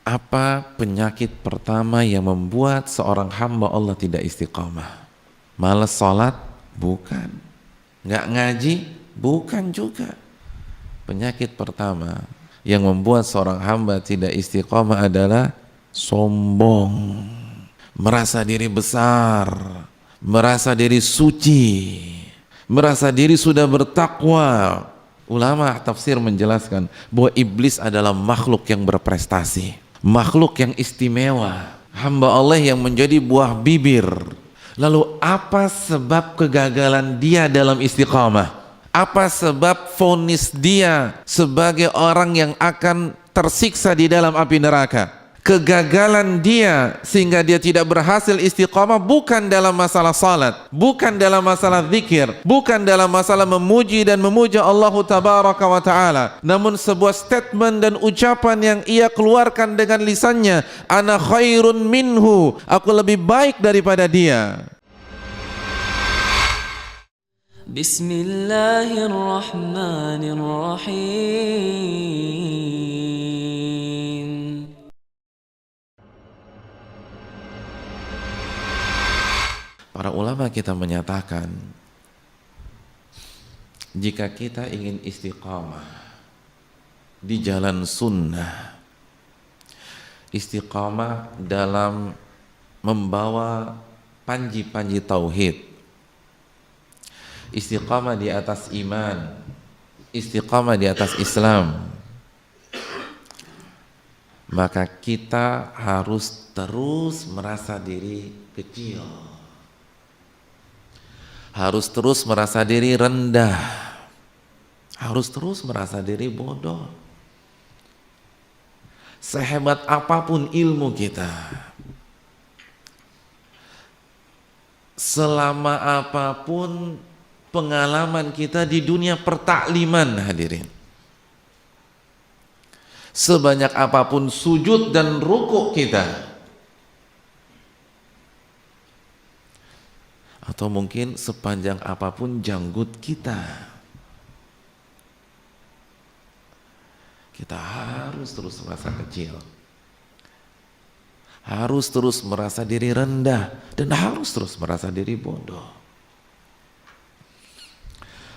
Apa penyakit pertama yang membuat seorang hamba Allah tidak istiqamah? Malas sholat? Bukan. Nggak ngaji? Bukan juga. Penyakit pertama yang membuat seorang hamba tidak istiqamah adalah sombong, merasa diri besar, merasa diri suci, merasa diri sudah bertakwa. Ulama tafsir menjelaskan bahwa iblis adalah makhluk yang berprestasi, makhluk yang istimewa, hamba Allah yang menjadi buah bibir. Lalu apa sebab kegagalan dia dalam istiqamah? Apa sebab vonis dia sebagai orang yang akan tersiksa di dalam api neraka? Kegagalan dia sehingga dia tidak berhasil istiqamah bukan dalam masalah salat, bukan dalam masalah zikir, bukan dalam masalah memuji dan memuja Allah tabaraka wa ta'ala, namun sebuah statement dan ucapan yang ia keluarkan dengan lisannya, ana khairun minhu, aku lebih baik daripada dia. Bismillahirrahmanirrahim. Para ulama kita menyatakan, jika kita ingin istiqamah di jalan sunnah, istiqamah dalam membawa panji-panji tauhid, istiqamah di atas iman, istiqamah di atas Islam, maka kita harus terus merasa diri kecil, harus terus merasa diri rendah, harus terus merasa diri bodoh. Sehebat apapun ilmu kita, selama apapun pengalaman kita di dunia pertakliman, hadirin, sebanyak apapun sujud dan rukuk kita, atau mungkin sepanjang apapun janggut kita, kita harus terus merasa kecil, harus terus merasa diri rendah, dan harus terus merasa diri bodoh.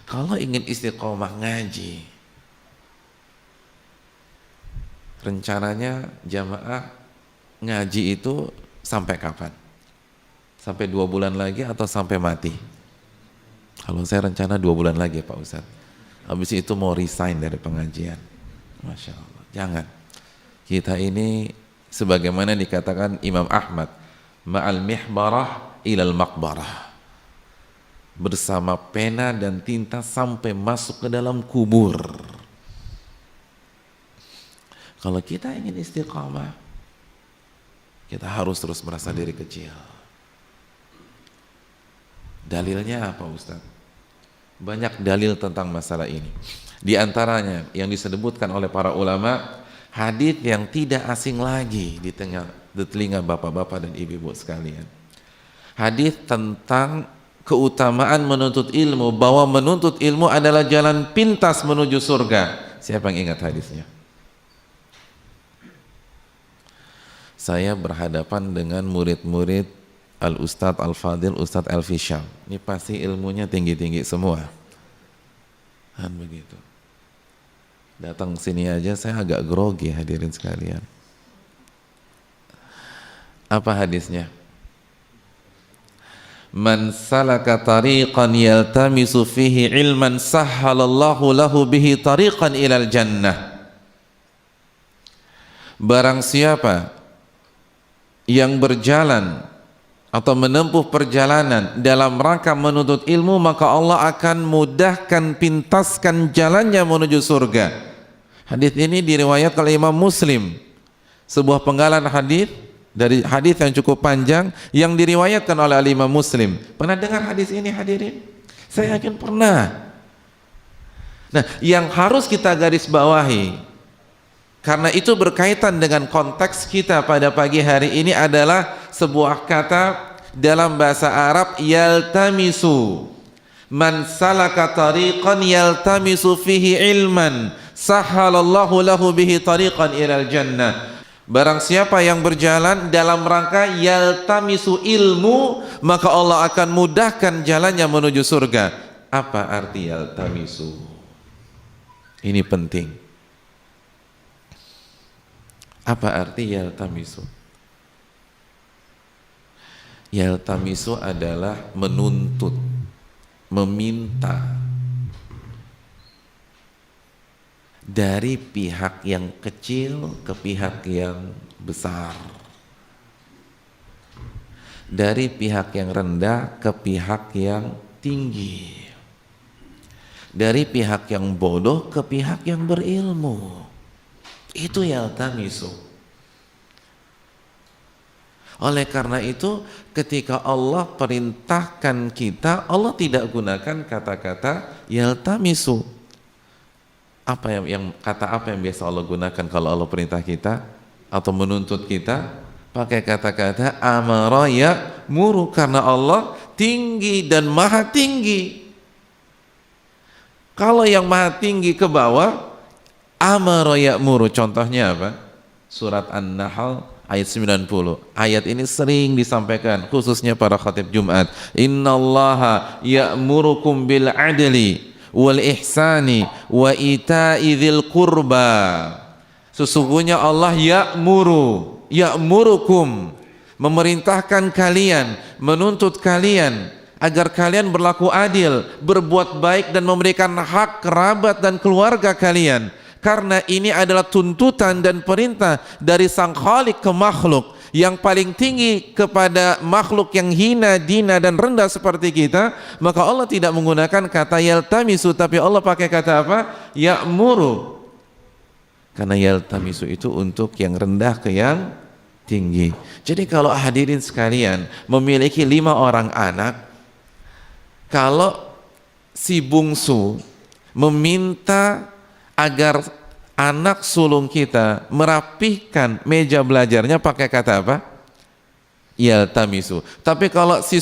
Kalau ingin istiqomah ngaji, rencananya jamaah ngaji itu sampai kapan? Sampai 2 bulan lagi atau sampai mati? Kalau saya rencana 2 bulan lagi Pak Ustadz. Habis itu mau resign dari pengajian. Masya Allah, jangan. Kita ini sebagaimana dikatakan Imam Ahmad, ma'al mihbarah ilal maqbarah, bersama pena dan tinta sampai masuk ke dalam kubur. Kalau kita ingin istiqamah, kita harus terus merasa diri kecil. Dalilnya apa Ustaz? Banyak dalil tentang masalah ini. Di antaranya yang disebutkan oleh para ulama, hadis yang tidak asing lagi di telinga bapak-bapak dan ibu-ibu sekalian. Hadis tentang keutamaan menuntut ilmu, bahwa menuntut ilmu adalah jalan pintas menuju surga. Siapa yang ingat hadisnya? Saya berhadapan dengan murid-murid Al-Ustadz Al-Fadil, Ustadz Elfi Syam. Ini pasti ilmunya tinggi-tinggi semua. Kan begitu. Datang sini aja saya agak grogi, hadirin sekalian. Apa hadisnya? Man salaka tariqan yaltamisu fihi ilman sahhalallahu lahu bihi tariqan ilal jannah. Barang siapa yang berjalan atau menempuh perjalanan dalam rangka menuntut ilmu, maka Allah akan mudahkan, pintaskan jalannya menuju surga. Hadis ini diriwayatkan oleh Imam Muslim, sebuah penggalan hadis dari hadis yang cukup panjang yang diriwayatkan oleh Imam Muslim. Pernah dengar hadis ini hadirin? Saya yakin pernah. Nah, yang harus kita garis bawahi, karena itu berkaitan dengan konteks kita pada pagi hari ini, adalah sebuah kata dalam bahasa Arab, yaltamisu. Man salaka tariqan yaltamisu fihi ilman sahhalallahu lahu bihi tariqan ilal jannah. Barang siapa yang berjalan dalam rangka yaltamisu ilmu, maka Allah akan mudahkan jalannya menuju surga. Apa arti yaltamisu? Ini penting. Apa arti yaltamisu? Yaltamisu adalah menuntut, meminta dari pihak yang kecil ke pihak yang besar, dari pihak yang rendah ke pihak yang tinggi, dari pihak yang bodoh ke pihak yang berilmu. Itu yaltamisu. Oleh karena itu, ketika Allah perintahkan kita, Allah tidak gunakan kata-kata yaltamisu. Apa yang biasa Allah gunakan kalau Allah perintah kita atau menuntut kita? Pakai kata-kata amara ya'muru, karena Allah tinggi dan maha tinggi. Kalau yang maha tinggi ke bawah, amara ya'muru, contohnya apa? Surat An-Nahl ayat 90. Ayat ini sering disampaikan khususnya para khatib Jumat. Innallaha ya'murukum bil adli wal ihsani wa ita'i dzil qurba. Sesungguhnya Allah ya'murukum, memerintahkan kalian, menuntut kalian agar kalian berlaku adil, berbuat baik dan memberikan hak kerabat dan keluarga kalian. Karena ini adalah tuntutan dan perintah dari Sang Khalik ke makhluk, yang paling tinggi kepada makhluk yang hina, dina dan rendah seperti kita. Maka Allah tidak menggunakan kata yaltamisu, tapi Allah pakai kata apa? Ya'muru. Karena yaltamisu itu untuk yang rendah ke yang tinggi. Jadi kalau hadirin sekalian memiliki 5 orang anak, kalau si bungsu meminta agar anak sulung kita merapihkan meja belajarnya, pakai kata apa? Yaltamisu. Tapi kalau si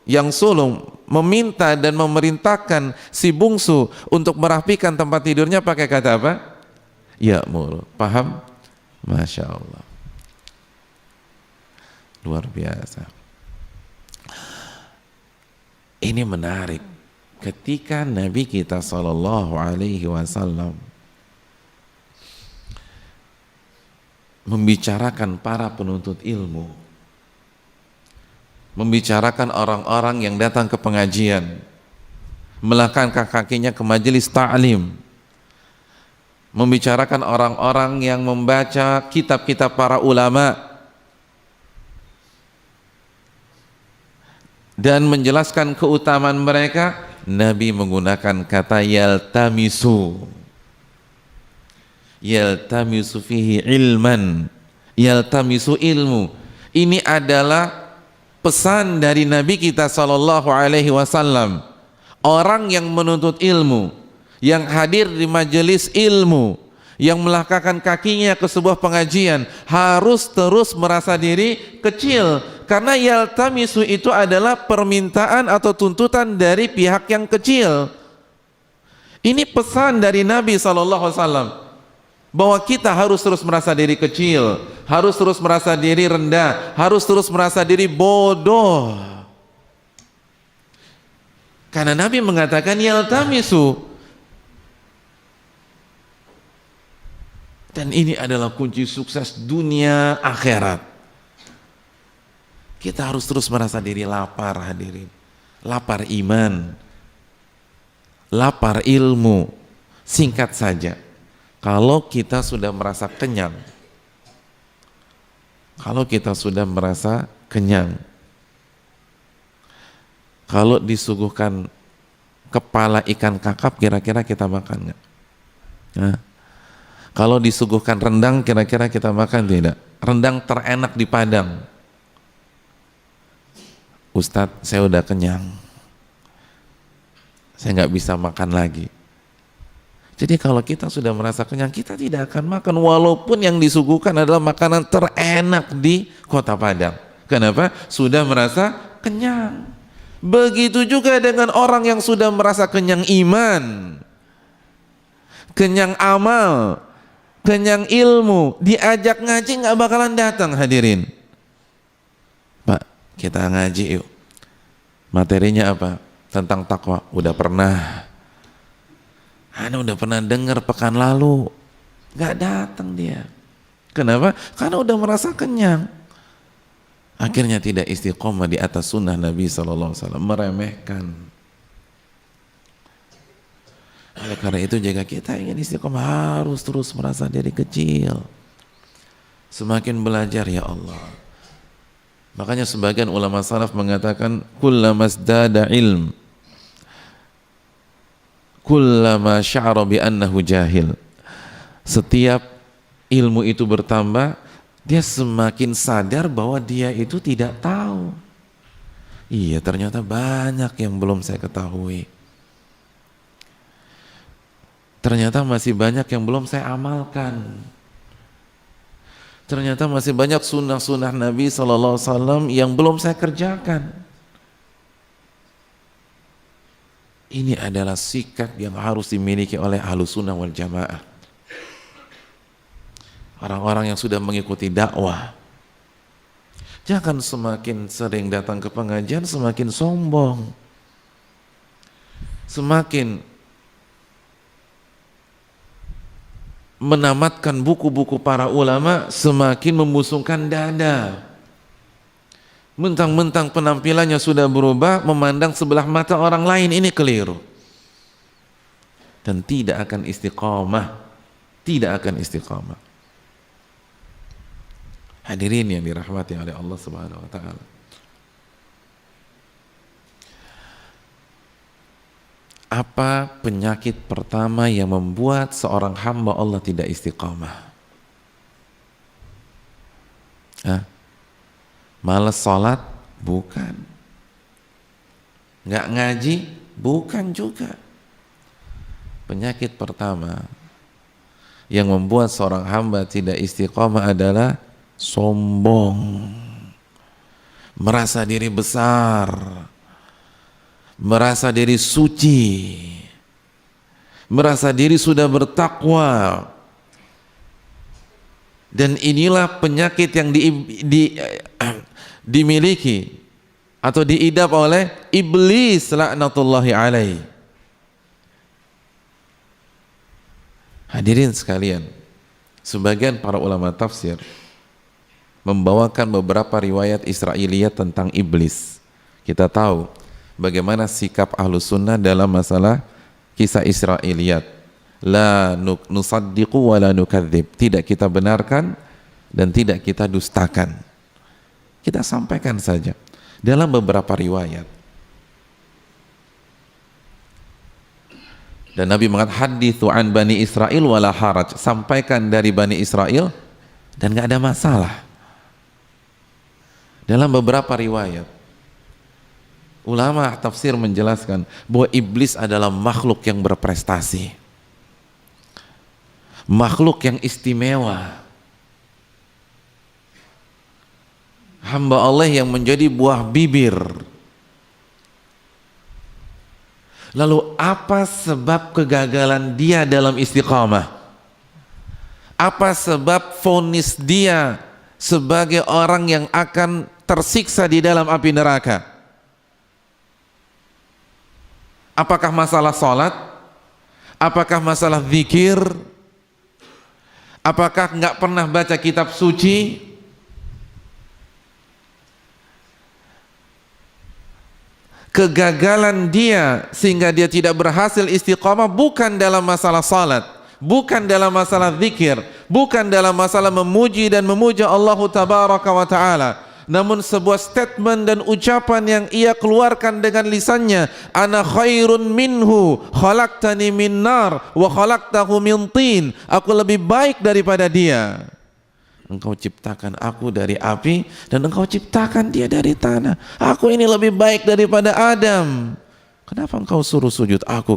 yang sulung meminta dan memerintahkan si bungsu untuk merapikan tempat tidurnya, pakai kata apa? Ya'muru. Paham? Masya Allah, luar biasa. Ini menarik. Ketika Nabi kita Sallallahu Alaihi Wasallam membicarakan para penuntut ilmu, membicarakan orang-orang yang datang ke pengajian, melangkahkan kakinya ke majelis ta'lim, membicarakan orang-orang yang membaca kitab-kitab para ulama dan menjelaskan keutamaan mereka, Nabi menggunakan kata yaltamisu. Yaltamisu fihi ilman, yaltamisu ilmu. Ini adalah pesan dari Nabi kita Sallallahu Alaihi Wasallam. Orang yang menuntut ilmu, yang hadir di majelis ilmu, yang melangkahkan kakinya ke sebuah pengajian, harus terus merasa diri kecil. Karena yaltamisu itu adalah permintaan atau tuntutan dari pihak yang kecil. Ini pesan dari Nabi SAW, bahwa kita harus terus merasa diri kecil, harus terus merasa diri rendah, harus terus merasa diri bodoh. Karena Nabi mengatakan yaltamisu. Dan ini adalah kunci sukses dunia akhirat. Kita harus terus merasa diri lapar, hadirin. Lapar iman, lapar ilmu. Singkat saja, kalau kita sudah merasa kenyang, kalau disuguhkan kepala ikan kakap, kira-kira kita makan nggak? Nah, kalau disuguhkan rendang, kira-kira kita makan tidak? Rendang terenak di Padang. Ustadz, saya udah kenyang, saya nggak bisa makan lagi. Jadi kalau kita sudah merasa kenyang, kita tidak akan makan walaupun yang disuguhkan adalah makanan terenak di kota Padang. Kenapa? Sudah merasa kenyang. Begitu juga dengan orang yang sudah merasa kenyang iman, kenyang amal, kenyang ilmu, diajak ngaji nggak bakalan datang hadirin. Pak, kita ngaji yuk. Materinya apa? Tentang takwa. Udah pernah. Ana udah pernah dengar pekan lalu. Nggak datang dia. Kenapa? Karena udah merasa kenyang. Akhirnya tidak istiqomah di atas sunnah Nabi SAW, meremehkan. Oleh karena itu jika kita ingin istiqomah harus terus merasa diri kecil. Semakin belajar ya Allah. Makanya sebagian ulama salaf mengatakan kullama zdada ilm kullama sya'ara bi annahu jahil. Setiap ilmu itu bertambah, dia semakin sadar bahwa dia itu tidak tahu. Iya, ternyata banyak yang belum saya ketahui. Ternyata masih banyak yang belum saya amalkan. Ternyata masih banyak sunnah-sunnah Nabi SAW yang belum saya kerjakan. Ini adalah sikap yang harus dimiliki oleh Ahlus Sunnah wal Jamaah. Orang-orang yang sudah mengikuti dakwah. Jangan semakin sering datang ke pengajian semakin sombong. Semakin menamatkan buku-buku para ulama semakin membusungkan dada. Mentang-mentang penampilannya sudah berubah, memandang sebelah mata orang lain, ini keliru. Dan tidak akan istiqamah. Tidak akan istiqamah. Hadirin yang dirahmati oleh Allah Subhanahu wa taala. Apa penyakit pertama yang membuat seorang hamba Allah tidak istiqamah? Malas sholat? Bukan. Nggak ngaji? Bukan juga. Penyakit pertama yang membuat seorang hamba tidak istiqamah adalah sombong, merasa diri besar, merasa diri suci, merasa diri sudah bertakwa. Dan inilah penyakit yang dimiliki atau diidap oleh iblis laknatullahi alaih. Hadirin sekalian, sebagian para ulama tafsir membawakan beberapa riwayat Israiliyat tentang iblis. Kita tahu bagaimana sikap Ahlus Sunnah dalam masalah kisah Israiliyat. La nusaddiqu wa la nukadzib. Tidak kita benarkan dan tidak kita dustakan. Kita sampaikan saja dalam beberapa riwayat. Dan Nabi mengatakan hadithu an Bani Israel wala haraj. Sampaikan dari Bani Israel dan gak ada masalah. Dalam beberapa riwayat ulama tafsir menjelaskan bahwa iblis adalah makhluk yang berprestasi, makhluk yang istimewa, hamba Allah yang menjadi buah bibir. Lalu apa sebab kegagalan dia dalam istiqamah? Apa sebab vonis dia sebagai orang yang akan tersiksa di dalam api neraka? Apakah masalah sholat? Apakah masalah zikir? Apakah nggak pernah baca kitab suci? Kegagalan dia sehingga dia tidak berhasil istiqamah bukan dalam masalah salat, bukan dalam masalah zikir, bukan dalam masalah memuji dan memuja Allah Tabaraka wa Ta'ala, namun sebuah statement dan ucapan yang ia keluarkan dengan lisannya, ana khairun minhu khalaqtani min nar wa khalaqtahu min tin. Aku lebih baik daripada dia. Engkau ciptakan aku dari api dan engkau ciptakan dia dari tanah. Aku ini lebih baik daripada Adam. Kenapa engkau suruh sujud aku?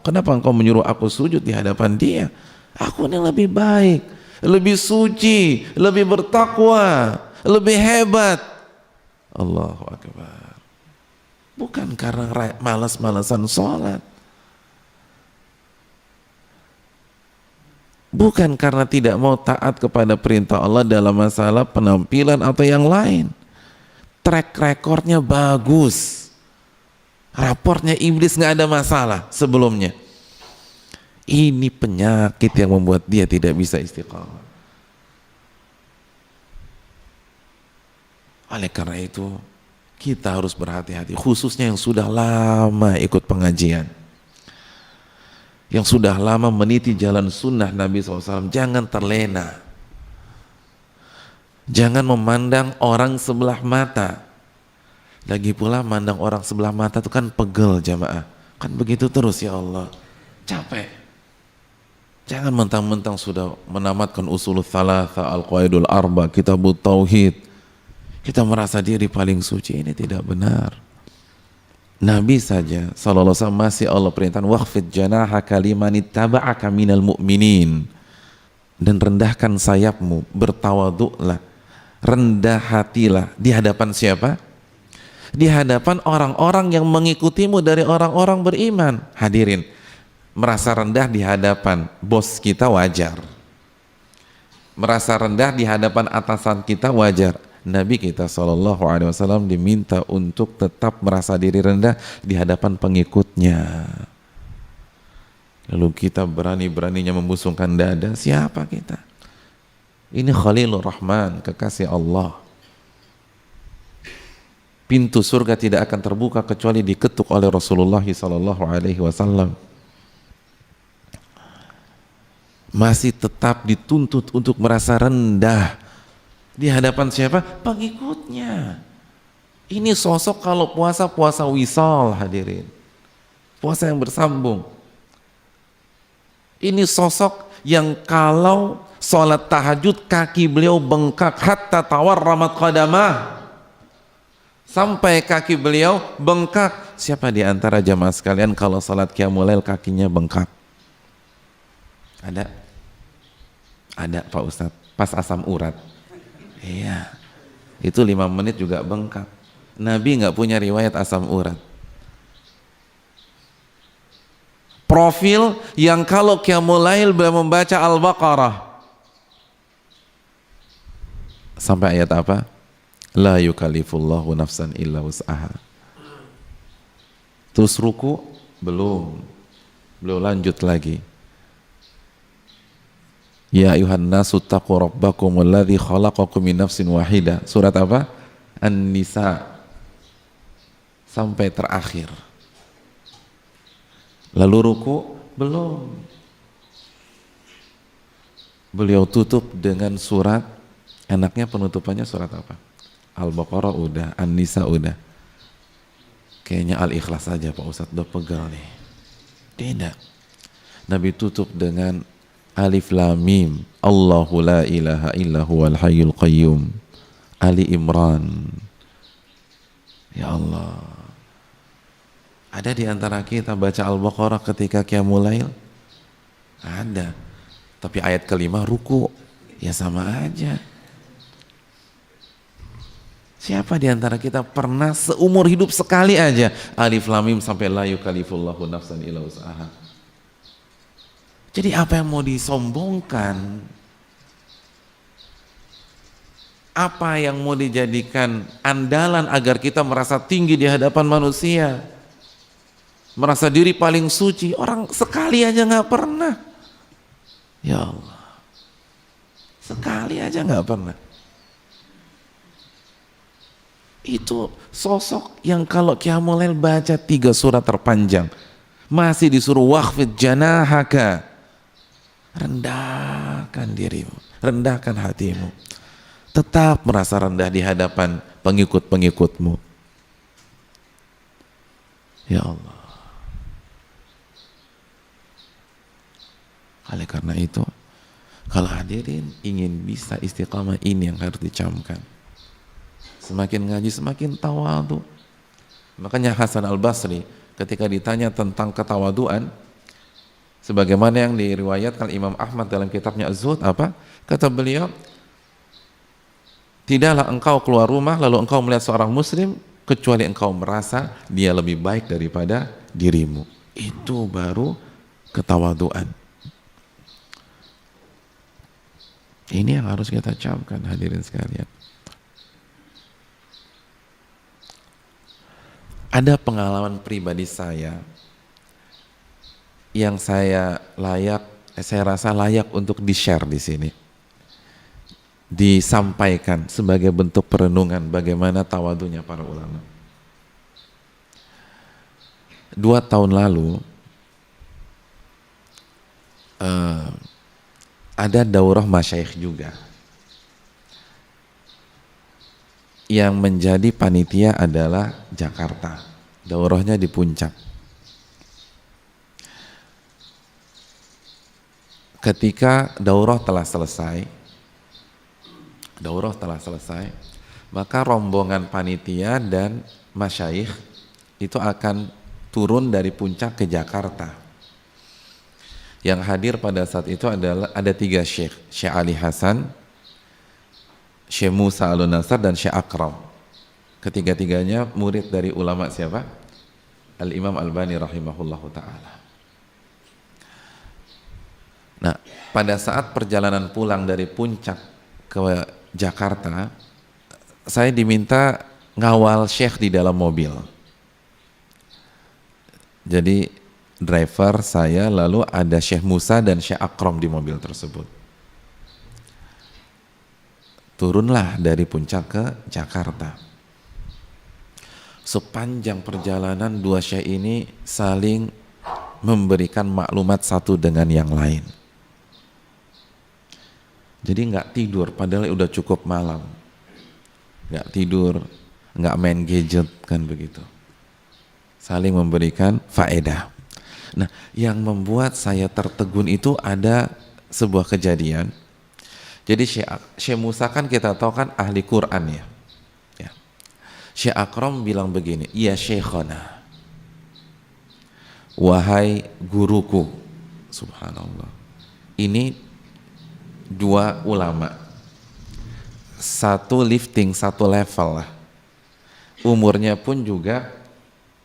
Kenapa engkau menyuruh aku sujud di hadapan dia? Aku ini lebih baik, lebih suci, lebih bertakwa, lebih hebat. Allahu Akbar. Bukan karena malas-malasan sholat. Bukan karena tidak mau taat kepada perintah Allah dalam masalah penampilan atau yang lain. Track recordnya bagus, raportnya iblis nggak ada masalah sebelumnya. Ini penyakit yang membuat dia tidak bisa istiqamah. Oleh karena itu kita harus berhati-hati, khususnya yang sudah lama ikut pengajian, yang sudah lama meniti jalan sunnah Nabi SAW. Jangan terlena, jangan memandang orang sebelah mata. Lagi pula mandang orang sebelah mata itu kan pegel jamaah, kan begitu terus, ya Allah, capek. Jangan mentang-mentang sudah menamatkan usulul thalatha, al-qaidul arba, kitabut tauhid, kita merasa diri paling suci. Ini tidak benar. Nabi saja sallallahu alaihi wasallam masih Allah perintahkan waqfid janahaka liman ittaba'aka minal mu'minin, dan rendahkan sayapmu, bertawaduklah, rendah hatilah di hadapan siapa? Di hadapan orang-orang yang mengikutimu dari orang-orang beriman. Hadirin, merasa rendah di hadapan bos kita wajar, merasa rendah di hadapan atasan kita wajar. Nabi kita SAW diminta untuk tetap merasa diri rendah di hadapan pengikutnya. Lalu kita berani-beraninya membusungkan dada. Siapa kita? Ini Khalilur Rahman, kekasih Allah. Pintu surga tidak akan terbuka kecuali diketuk oleh Rasulullah SAW. Masih tetap dituntut untuk merasa rendah di hadapan siapa? Pengikutnya. Ini sosok kalau puasa, puasa wisal, hadirin, puasa yang bersambung. Ini sosok yang kalau sholat tahajud kaki beliau bengkak, hatta tawarramat qadamah, sampai kaki beliau bengkak. Siapa di antara jamaah sekalian kalau sholat qiyamul lail kakinya bengkak? Ada? Ada Pak Ustadz, pas asam urat. Iya, itu 5 menit juga bengkak. Nabi nggak punya riwayat asam urat. Profil yang kalau qiyamul lail membaca Al-Baqarah sampai ayat apa? La yukallifullahu nafsan illa wus'aha. Terus ruku belum lanjut lagi. Ya ayuhan nasu taqu rabbakumul ladzi khalaqakum min nafsin wahidah. Surat apa? An-Nisa sampai terakhir. Lalu ruku belum. Beliau tutup dengan surat, enaknya penutupannya surat apa? Al-Baqarah udah, An-Nisa udah. Kayaknya Al-Ikhlas saja Pak Ustadz, udah pegal nih. Tidak. Nabi tutup dengan Alif Lam Mim, Allahu la ilaha illa huwal hayyul qayyum. Ali Imran. Ya Allah, ada di antara kita baca Al-Baqarah ketika qiyamul lail? Ada. Tapi ayat kelima ruku, ya sama aja. Siapa di antara kita pernah seumur hidup sekali aja Alif Lam Mim sampai la yukallifullahu nafsan illa wus'aha? Jadi apa yang mau disombongkan? Apa yang mau dijadikan andalan agar kita merasa tinggi di hadapan manusia? Merasa diri paling suci. Orang sekali aja nggak pernah. Ya Allah, sekali aja nggak pernah. Itu sosok yang kalau qiyamul lail baca 3 surat terpanjang masih disuruh waqfid janahaka, rendahkan dirimu, rendahkan hatimu, tetap merasa rendah di hadapan pengikut-pengikutmu. Ya Allah. Oleh karena itu, kalau hadirin ingin bisa istiqamah, ini yang harus dicamkan. Semakin ngaji semakin tawadhu. Makanya Hasan Al-Basri ketika ditanya tentang ketawaduan, sebagaimana yang diriwayatkan Imam Ahmad dalam kitabnya Az-Zuhd, apa? Kata beliau, tidaklah engkau keluar rumah lalu engkau melihat seorang muslim kecuali engkau merasa dia lebih baik daripada dirimu. Itu baru ketawaduan. Ini yang harus kita camkan, hadirin sekalian. Ada pengalaman pribadi saya yang saya rasa layak untuk di-share di sini, disampaikan sebagai bentuk perenungan bagaimana tawadunya para ulama. 2 tahun lalu ada daurah masyayikh juga. Yang menjadi panitia adalah Jakarta. Daurahnya di Puncak. Ketika daurah telah selesai, maka rombongan panitia dan masyayikh itu akan turun dari Puncak ke Jakarta. Yang hadir pada saat itu ada 3 syekh, Syekh Ali Hasan, Syekh Musa Al-Nasr, dan Syekh Akram. Ketiga-tiganya murid dari ulama siapa? Al-Imam Albani rahimahullahu ta'ala. Nah, pada saat perjalanan pulang dari Puncak ke Jakarta, saya diminta ngawal Syekh di dalam mobil. Jadi driver saya, lalu ada Syekh Musa dan Syekh Akram di mobil tersebut. Turunlah dari Puncak ke Jakarta. Sepanjang perjalanan 2 syekh ini saling memberikan maklumat satu dengan yang lain. Jadi nggak tidur, padahal udah cukup malam. Nggak tidur, nggak main gadget, kan begitu. Saling memberikan faedah. Nah, yang membuat saya tertegun itu ada sebuah kejadian. Jadi Syekh Musa kan kita tahu kan ahli Quran ya. Syekh Akram bilang begini, ya Syekhana, wahai guruku. Subhanallah. Ini 2 ulama. Satu lifting, satu level lah. Umurnya pun juga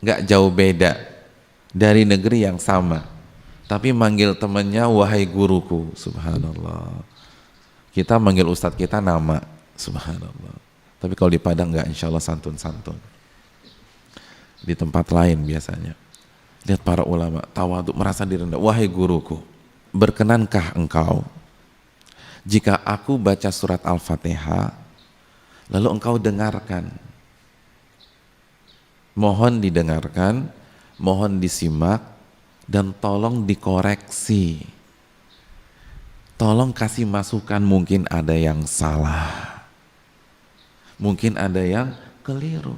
nggak jauh beda, dari negeri yang sama. Tapi manggil temannya wahai guruku. Subhanallah. Kita manggil ustadz kita nama, subhanallah. Tapi kalau di Padang enggak, insya Allah santun-santun. Di tempat lain biasanya. Lihat para ulama, tawadhu, merasa direndah. Wahai guruku, berkenankah engkau jika aku baca surat Al-Fatihah, lalu engkau dengarkan? Mohon didengarkan, mohon disimak, dan tolong dikoreksi. Tolong kasih masukan, mungkin ada yang salah, mungkin ada yang keliru.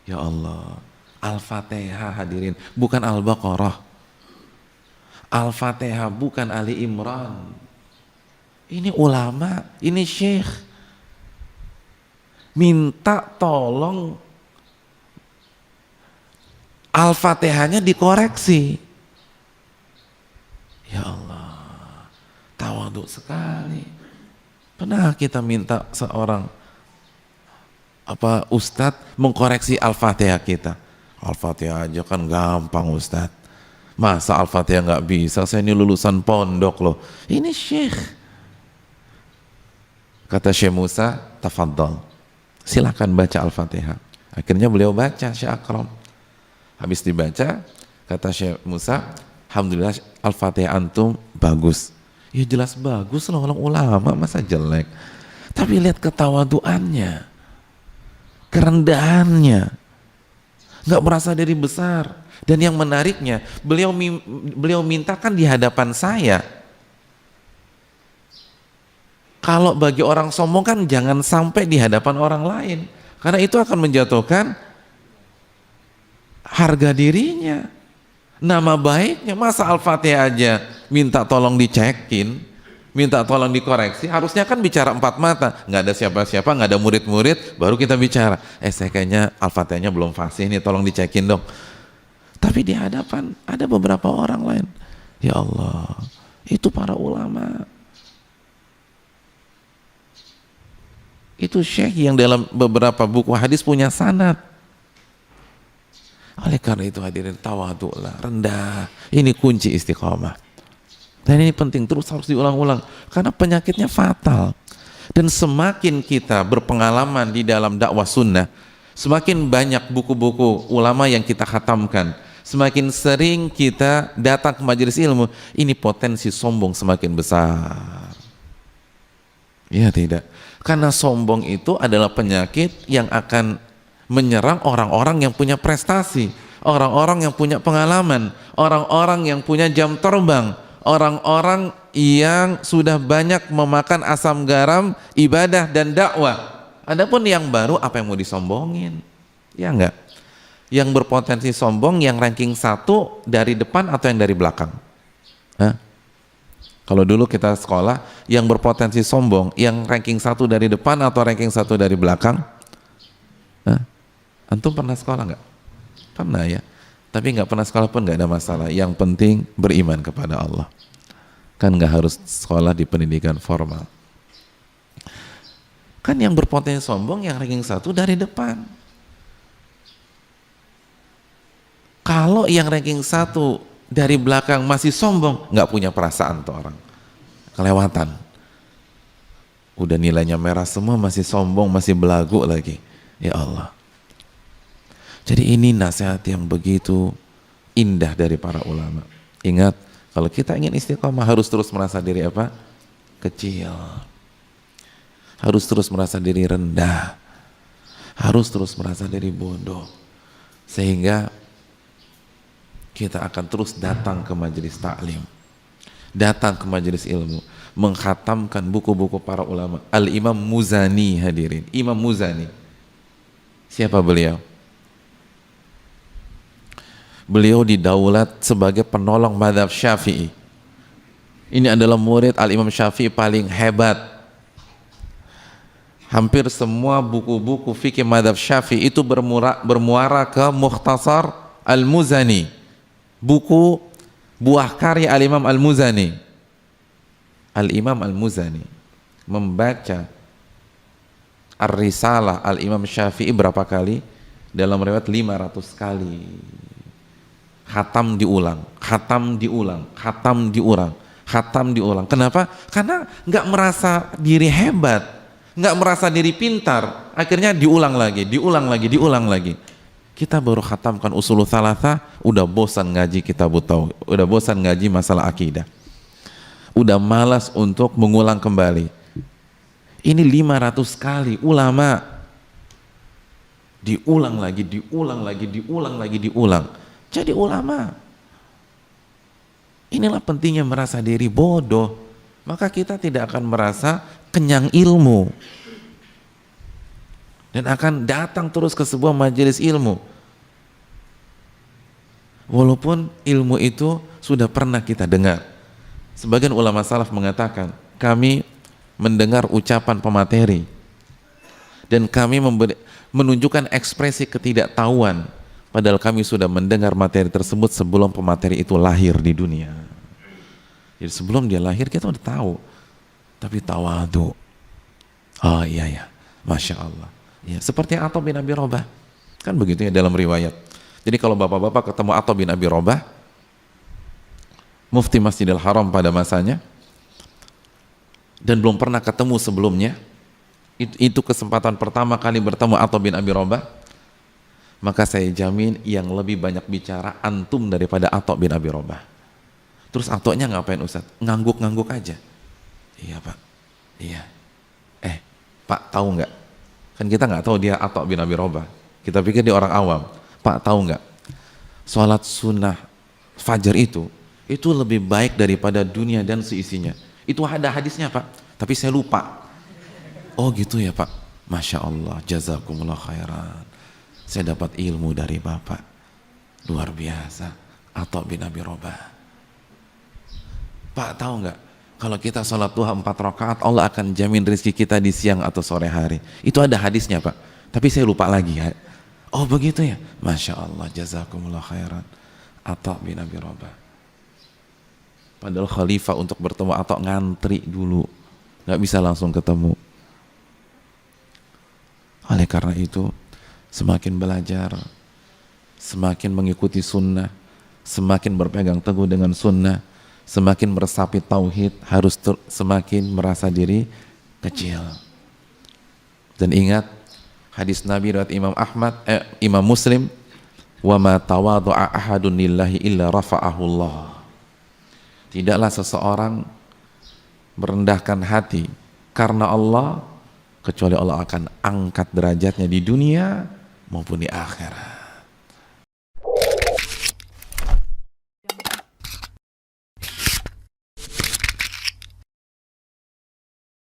Ya Allah, Al-Fatihah hadirin, bukan Al-Baqarah. Al-Fatihah bukan Ali Imran. Ini ulama, ini syekh. Minta tolong Al-Fatihahnya dikoreksi. Ya Allah, tawadhu sekali. Pernah kita minta seorang ustadz mengkoreksi Al-Fatihah kita. Al-Fatihah aja kan gampang ustadz. Masa Al-Fatihah nggak bisa? Saya ini lulusan pondok loh. Ini syekh. Kata Syekh Musa, tafadhal, silakan baca Al-Fatihah. Akhirnya beliau baca, Syekh Akram. Habis dibaca, kata Syekh Musa, alhamdulillah Al-Fatihah antum bagus. Ya jelas bagus lah, orang ulama, masa jelek. Tapi lihat ketawaduannya, kerendahannya, nggak merasa diri besar. Dan yang menariknya, beliau mintakan di hadapan saya. Kalau bagi orang sombong kan jangan sampai di hadapan orang lain, karena itu akan menjatuhkan harga dirinya, nama baiknya. Masa Al-Fatihah aja minta tolong dicekin, minta tolong dikoreksi, harusnya kan bicara 4 mata, nggak ada siapa-siapa, nggak ada murid-murid, baru kita bicara, saya kayaknya Al-Fatihahnya belum fasih nih, tolong dicekin dong. Tapi di hadapan ada beberapa orang lain. Ya Allah, itu para ulama. Itu syekh yang dalam beberapa buku hadis punya sanad. Oleh karena itu hadirin, tawadhu'lah, rendah. Ini kunci istiqamah. Dan ini penting, terus harus diulang-ulang karena penyakitnya fatal. Dan semakin kita berpengalaman di dalam dakwah sunnah, semakin banyak buku-buku ulama yang kita khatamkan, semakin sering kita datang ke majelis ilmu, ini potensi sombong semakin besar. Ya tidak, karena sombong itu adalah penyakit yang akan menyerang orang-orang yang punya prestasi, orang-orang yang punya pengalaman, orang-orang yang punya jam terbang, orang-orang yang sudah banyak memakan asam garam ibadah dan dakwah. Adapun yang baru, apa yang mau disombongin? Ya enggak? Yang berpotensi sombong yang ranking 1 dari depan atau yang dari belakang? Hah? Kalau dulu kita sekolah, yang berpotensi sombong yang ranking 1 dari depan atau ranking 1 dari belakang? Hah? Antum pernah sekolah enggak? Pernah ya? Tapi nggak pernah sekolah pun nggak ada masalah. Yang penting beriman kepada Allah. Kan nggak harus sekolah di pendidikan formal. Kan yang berpotensi sombong yang ranking 1 dari depan. Kalau yang ranking 1 dari belakang masih sombong, nggak punya perasaan tuh orang. Kelewatan. Udah nilainya merah semua masih sombong, masih belagu lagi. Ya Allah. Jadi ini nasihat yang begitu indah dari para ulama. Ingat, kalau kita ingin istiqomah harus terus merasa diri apa? Kecil. Harus terus merasa diri rendah. Harus terus merasa diri bodoh. Sehingga kita akan terus datang ke majelis taklim. Datang ke majelis ilmu. Mengkhatamkan buku-buku para ulama. Al-Imam Muzani hadirin. Imam Muzani. Siapa beliau? Beliau didaulat sebagai penolong mazhab Syafi'i. Ini adalah murid Al-Imam Syafi'i paling hebat. Hampir semua buku-buku fikih mazhab Syafi'i itu bermuara ke Mukhtasar Al-Muzani. Buku buah karya Al-Imam Al-Muzani. Al-Imam Al-Muzani membaca Ar-Risalah Al-Imam Syafi'i berapa kali? Dalam riwayat 500 kali. Khatam diulang, khatam diulang, khatam diulang, khatam diulang. Kenapa? Karena nggak merasa diri hebat, nggak merasa diri pintar. Akhirnya diulang lagi, diulang lagi, diulang lagi. Kita baru khatamkan Ushulul Tsalatsa, udah bosan ngaji kitabut tauhid, udah bosan ngaji masalah akidah, udah malas untuk mengulang kembali. Ini 500 kali ulama diulang lagi, diulang lagi, diulang lagi, diulang. Jadi ulama. Inilah pentingnya merasa diri bodoh. Maka kita tidak akan merasa kenyang ilmu. Dan akan datang terus ke sebuah majelis ilmu. Walaupun ilmu itu sudah pernah kita dengar. Sebagian ulama salaf mengatakan, kami mendengar ucapan pemateri. Dan kami menunjukkan ekspresi ketidaktahuan. Padahal kami sudah mendengar materi tersebut sebelum pemateri itu lahir di dunia. Jadi sebelum dia lahir kita udah tahu. Tapi tawadu. Oh iya ya, Masya Allah. Ya, seperti Atha bin Abi Rabah. Kan begitu ya dalam riwayat. Jadi kalau bapak-bapak ketemu Atha bin Abi Rabah, mufti Masjidil Haram pada masanya, dan belum pernah ketemu sebelumnya, itu kesempatan pertama kali bertemu Atha bin Abi Rabah, maka saya jamin yang lebih banyak bicara antum daripada Atha bin Abi Rabah. Terus Athanya ngapain Ustaz? Ngangguk-ngangguk aja. Iya Pak, iya. Pak tahu nggak? Kan kita nggak tahu dia Atha bin Abi Rabah. Kita pikir dia orang awam. Pak tahu nggak? Sholat sunnah fajar itu lebih baik daripada dunia dan seisinya. Itu ada hadisnya Pak, tapi saya lupa. Oh gitu ya Pak. Masya Allah, jazakumullah khairan. Saya dapat ilmu dari Bapak. Luar biasa. Atha bin Abi Rabah. Pak tahu nggak? Kalau kita sholat duha 4 rakaat, Allah akan jamin rezeki kita di siang atau sore hari. Itu ada hadisnya Pak. Tapi saya lupa lagi ya. Oh begitu ya? Masya Allah, jazakumullah khairan. Atha bin Abi Rabah. Padahal khalifah untuk bertemu Atha ngantri dulu. Nggak bisa langsung ketemu. Oleh karena itu, semakin belajar, semakin mengikuti sunnah, semakin berpegang teguh dengan sunnah, semakin meresapi tauhid harus semakin merasa diri kecil. Dan ingat hadis Nabi riwayat Imam Muslim, wa ma tawadhu'a ahadun lillahi illa rafa'ahu Allah. Tidaklah seseorang merendahkan hati karena Allah kecuali Allah akan angkat derajatnya di dunia maupun di akhirat.